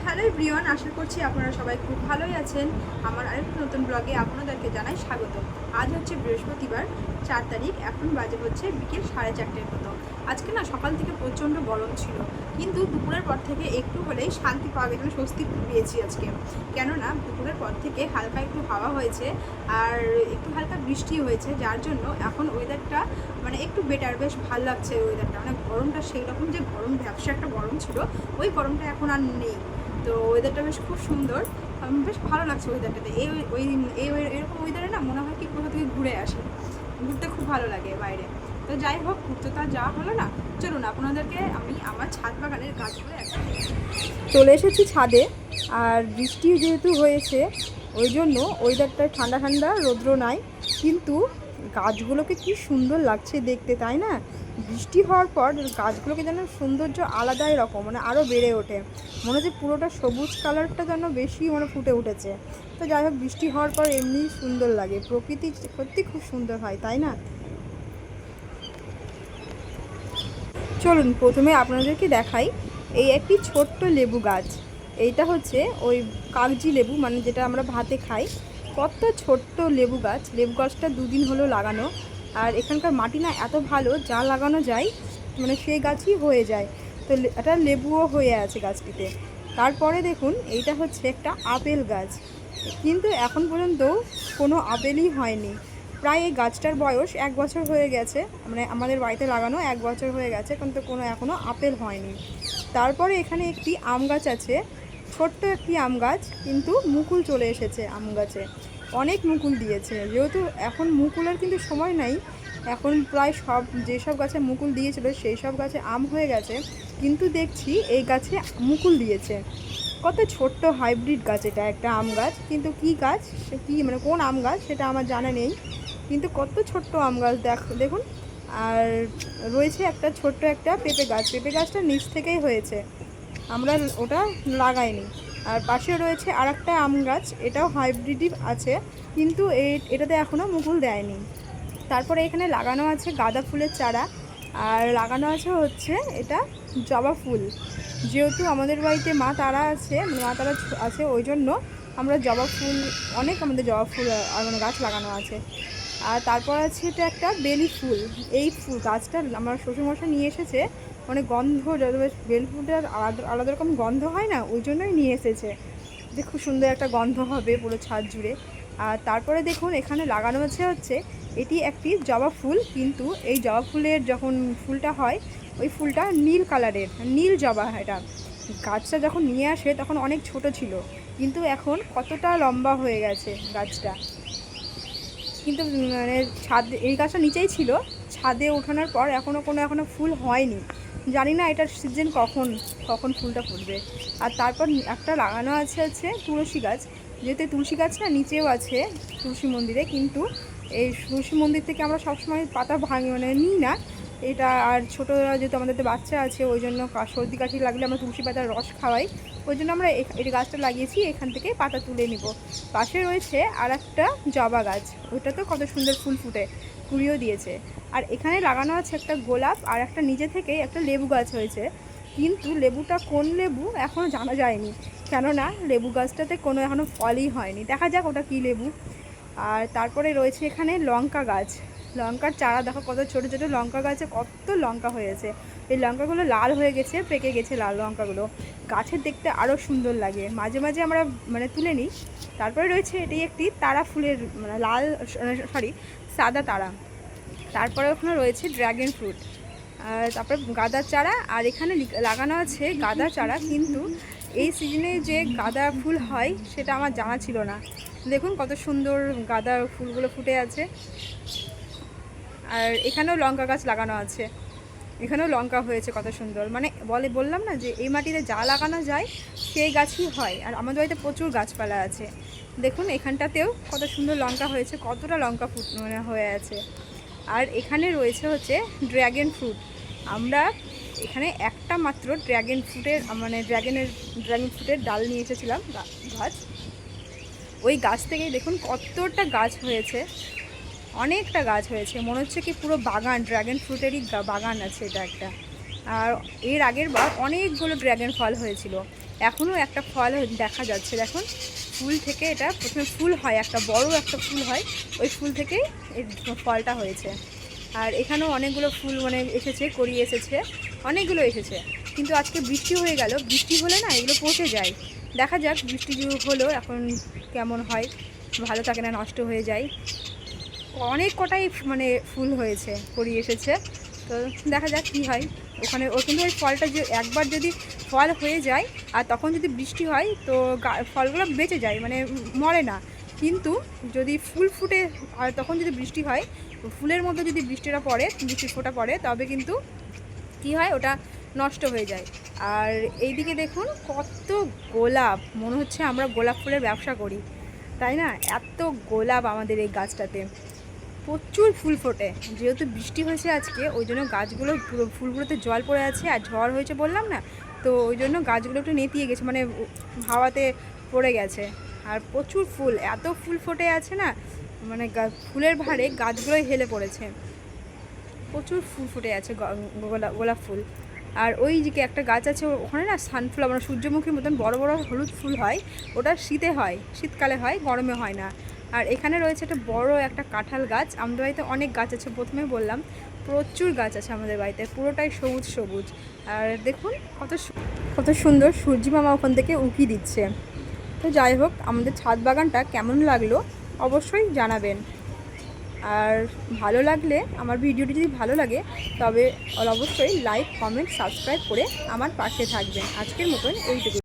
Hello everyone, আশা করছি আপনারা সবাই খুব ভালোই আছেন। আমার আরেকটা নতুন ব্লগে আপনাদেরকে জানাই স্বাগত। আজ হচ্ছে বৃহস্পতিবার 4 তারিখ, এখন বাজে হচ্ছে বিকেল 4:30 মতো। আজকে না সকাল থেকে প্রচণ্ড গরম ছিল, কিন্তু দুপুরের পর থেকে একটু হলেই শান্তি পাওয়া গেছে, স্বস্তি পেয়েছি আজকে। কেননা দুপুরের পর থেকে হালকা একটু হাওয়া হয়েছে আর একটু হালকা বৃষ্টি হয়েছে, যার জন্য এখন ওয়েদারটা মানে একটু বেটার, বেশ ভালো লাগছে ওয়েদারটা। মানে গরমটা সেই রকম যে গরম ব্যবসা একটা গরম ছিল, ওই গরমটা এখন আর নেই। তো ওয়েদারটা বেশ খুব সুন্দর, বেশ ভালো লাগছে ওয়েদারটাতে। এরকম ওয়েদারে না মনে হয় কি কোথা থেকে ঘুরে আসে, ঘুরতে খুব ভালো লাগে বাইরে। তো যাই হোক, ঘুরতে তো আর যাওয়া হলো না। চলুন আপনাদেরকে আমি আমার ছাদ বাগানের গাছগুলো একটা চলে এসেছি ছাদে। আর বৃষ্টি যেহেতু হয়েছে ওই জন্য ওয়েদারটা ঠান্ডা ঠান্ডা, রৌদ্র নাই, কিন্তু গাছগুলোকে কি সুন্দর লাগছে দেখতে, তাই না? বৃষ্টি হওয়ার পর গাছগুলোকে যেন সৌন্দর্য আলাদাই রকম, মানে আরও বেড়ে ওঠে। মনে হচ্ছে পুরোটা সবুজ কালারটা যেন বেশি মানে ফুটে উঠেছে। তো যাই হোক, বৃষ্টি হওয়ার পর এমনি সুন্দর লাগে, প্রকৃতি সত্যি খুব সুন্দর হয়, তাই না? চলুন প্রথমে আপনাদেরকে দেখাই এই একটি ছোট্ট লেবু গাছ। এইটা হচ্ছে ওই কাগজি লেবু, মানে যেটা আমরা ভাতে খাই। কত ছোট্ট লেবু গাছ, লেবু গাছটা 2 দিন হলো লাগানো। আর এখানকার মাটি না এত ভালো, যা লাগানো যায় মানে সেই গাছই হয়ে যায়। তো এটা লেবুও হয়ে আছে গাছটিতে। তারপরে দেখুন, এইটা হচ্ছে একটা আপেল গাছ, কিন্তু এখন পর্যন্ত কোনো আপেলই হয়নি। প্রায় এই গাছটার বয়স 1 বছর হয়ে গেছে, মানে আমাদের বাড়িতে লাগানো 1 বছর হয়ে গেছে, কিন্তু কোনো এখনও আপেল হয়নি। তারপরে এখানে একটি আম গাছ আছে, ছোট্ট একটি আম গাছ, কিন্তু মুকুল চলে এসেছে আম গাছে, অনেক মুকুল দিয়েছে। যেহেতু এখন মুকুলের কিন্তু সময় নাই, এখন প্রায় সব যেসব গাছে মুকুল দিয়েছিল সেই সব গাছে আম হয়ে গেছে, কিন্তু দেখছি এই গাছে মুকুল দিয়েছে। কত ছোট্ট হাইব্রিড গাছ, এটা একটা আম গাছ, কিন্তু কি গাছ সে কী মানে কোন আম গাছ সেটা আমার জানা নেই, কিন্তু কত ছোট্ট আম গাছ দেখুন। আর রয়েছে একটা ছোট্ট একটা পেঁপে গাছ, পেঁপে গাছটা নিচ থেকেই হয়েছে, আমরা ওটা লাগাইনি। আর পাশে রয়েছে আর একটা আম গাছ, এটাও হাইব্রিডই আছে, কিন্তু এটাতে এখনও মুকুল দেয়নি। তারপরে এখানে লাগানো আছে গাঁদা ফুলের চারা, আর লাগানো আছে হচ্ছে এটা জবা ফুল। যেহেতু আমাদের বাড়িতে মা তারা আছে, মা তারা আছে, ওই জন্য আমরা জবা ফুল, অনেক আমাদের জবা ফুল মানে গাছ লাগানো আছে। আর তারপর আছে এটা একটা বেলি ফুল। এই ফুল গাছটা আমার শ্বশুরমশাই নিয়ে এসেছে, মানে গন্ধ যত বেলি ফুলটার আলাদা আলাদা রকম গন্ধ হয় না, ওই জন্যই নিয়ে এসেছে, যে খুব সুন্দর একটা গন্ধ হবে পুরো ছাদ জুড়ে। আর তারপরে দেখুন এখানে লাগানো হচ্ছে এটি একটি জবা ফুল, কিন্তু এই জবা ফুলের যখন ফুলটা হয় ওই ফুলটা নীল কালারের, নীল জবা। এটা গাছটা যখন নিয়ে আসে তখন অনেক ছোট ছিল, কিন্তু এখন কতটা লম্বা হয়ে গেছে গাছটা। কিন্তু মানে এই গাছটা নিচেই ছিল, ছাদে ওঠানোর পর এখনও ফুল হয়নি। জানি না এটার সিজন কখন কখন ফুলটা ফুটবে। আর তারপর একটা লাগানো আছে তুলসী গাছ। যেহেতু তুলসী গাছ না নিচেও আছে তুলসী মন্দিরে, কিন্তু এই তুলসী মন্দির থেকে আমরা সবসময় পাতা মানে নিই না এটা। আর ছোটোরা যেহেতু আমাদের বাচ্চা আছে, ওই জন্য সর্দি কাশি লাগলে আমরা তুলসী পাতার রস খাওয়াই, ওই জন্য আমরা এই গাছটা লাগিয়েছি, এখান থেকে পাতা তুলে নিব। পাশে রয়েছে আর একটা জবা গাছ, ওইটা তো কত সুন্দর ফুল ফুটে, কুড়িও দিয়েছে। আর এখানে লাগানো আছে একটা গোলাপ, আর একটা নিজে থেকে একটা লেবু গাছ হয়েছে, কিন্তু লেবুটা কোন লেবু এখনও জানা যায়নি, কেননা লেবু গাছটাতে কোনো এখনও ফলই হয়নি, দেখা যাক ওটা কী লেবু। আর তারপরে রয়েছে এখানে লঙ্কা গাছ, লঙ্কার চারা দেখো, কত ছোটো ছোটো লঙ্কা গাছে কত লঙ্কা হয়েছে। এই লঙ্কাগুলো লাল হয়ে গেছে, পেকে গেছে লাল লঙ্কাগুলো, গাছের দেখতে আরও সুন্দর লাগে, মাঝে মাঝে আমরা মানে তুলে নিই। তারপরে রয়েছে এটি একটি তারা ফুলের মানে লাল, সরি সাদা তারা। তারপরে ওখানে রয়েছে ড্র্যাগন ফ্রুট, আর তারপরে গাঁদার চারা। আর এখানে লাগানো আছে গাঁদা চারা, কিন্তু এই সিজনে যে গাঁদা ফুল হয় সেটা আমার জানা ছিল না। দেখুন কত সুন্দর গাঁদা ফুলগুলো ফুটে আছে। আর এখানেও লঙ্কা গাছ লাগানো আছে, এখানেও লঙ্কা হয়েছে কত সুন্দর, মানে বললাম না যে এই মাটিতে যা লাগানো যায় সেই গাছই হয়। আর আমাদের বাড়িতে প্রচুর গাছপালা আছে, দেখুন এখানটাতেও কত সুন্দর লঙ্কা হয়েছে, কতটা লঙ্কা মানে হয়ে আছে। আর এখানে রয়েছে হচ্ছে ড্র্যাগন ফ্রুট। আমরা এখানে একটা মাত্র ড্র্যাগন ফ্রুটের ডাল নিয়ে এসেছিলাম, গাছ। ওই গাছ থেকেই দেখুন কতটা গাছ হয়েছে, অনেকটা গাছ হয়েছে, মনে হচ্ছে কি পুরো বাগান, ড্র্যাগন ফ্রুটেরই বাগান আছে এটা একটা। আর এর আগের বার অনেকগুলো ড্র্যাগন ফল হয়েছিল, এখনও একটা ফল দেখা যাচ্ছে। দেখুন ফুল থেকে, এটা প্রথমে ফুল হয়, একটা বড় একটা ফুল হয়, ওই ফুল থেকেই এই ফলটা হয়েছে। আর এখানেও অনেকগুলো ফুল মানে এসেছে, কড়ি এসেছে, অনেকগুলো এসেছে। কিন্তু আজকে বৃষ্টি হয়ে গেল, বৃষ্টি হলে না এগুলো পচে যায়। দেখা যাক বৃষ্টি হলো এখন কেমন হয়, ভালো থাকে না নষ্ট হয়ে যায়। অনেক কটাই মানে ফুল হয়েছে, কড়ি এসেছে, তো দেখা যাক কী হয় ওখানে। ও কিন্তু ওই ফলটা যে একবার যদি ফল হয়ে যায় আর তখন যদি বৃষ্টি হয় তো ফলগুলো বেঁচে যায়, মানে মরে না। কিন্তু যদি ফুল ফুটে আর তখন যদি বৃষ্টি হয়, ফুলের মধ্যে যদি বৃষ্টিটা পড়ে, বৃষ্টির ফোঁটা পড়ে, তবে কিন্তু কী হয়, ওটা নষ্ট হয়ে যায়। আর এইদিকে দেখুন কত গোলাপ, মনে হচ্ছে আমরা গোলাপ ফুলের ব্যবসা করি, তাই না? এত গোলাপ আমাদের এই গাছটাতে, প্রচুর ফুল ফোটে। যেহেতু বৃষ্টি হয়েছে আজকে, ওই জন্য গাছগুলো পুরো ফুলগুলোতে জল পড়ে আছে, আর ঝড় হয়েছে বললাম না, তো ওই জন্য গাছগুলো একটু নেতিয়ে গেছে, মানে হাওয়াতে পড়ে গেছে। আর প্রচুর ফুল, এত ফুল ফোটে আছে না, মানে ফুলের ভারে গাছগুলোই হেলে পড়েছে, প্রচুর ফুল ফুটে আছে, গোলাপ ফুল। আর ওই যে একটা গাছ আছে ওখানে না, সানফ্লাওয়ার মানে সূর্যমুখীর মতন বড় বড় হলুদ ফুল হয়, ওটা শীতে হয়, শীতকালে হয়, গরমে হয় না। আর এখানে রয়েছে একটা বড় একটা কাঁঠাল গাছ। আমাদের বাড়িতে অনেক গাছ আছে, প্রথমে বললাম প্রচুর গাছ আছে আমাদের বাড়িতে, পুরোটাই সবুজ সবুজ। আর দেখুন কত সুন্দর সূর্যি মামা ওখান থেকে উঁকি দিচ্ছে। তো যাই হোক, আমাদের ছাদ বাগানটা কেমন লাগলো অবশ্যই জানাবেন। আর ভালো লাগলে, আমার ভিডিওটি যদি ভালো লাগে, তবে অবশ্যই লাইক, কমেন্ট, সাবস্ক্রাইব করে আমার পাশে থাকবেন। আজকের মতন এইটুকু।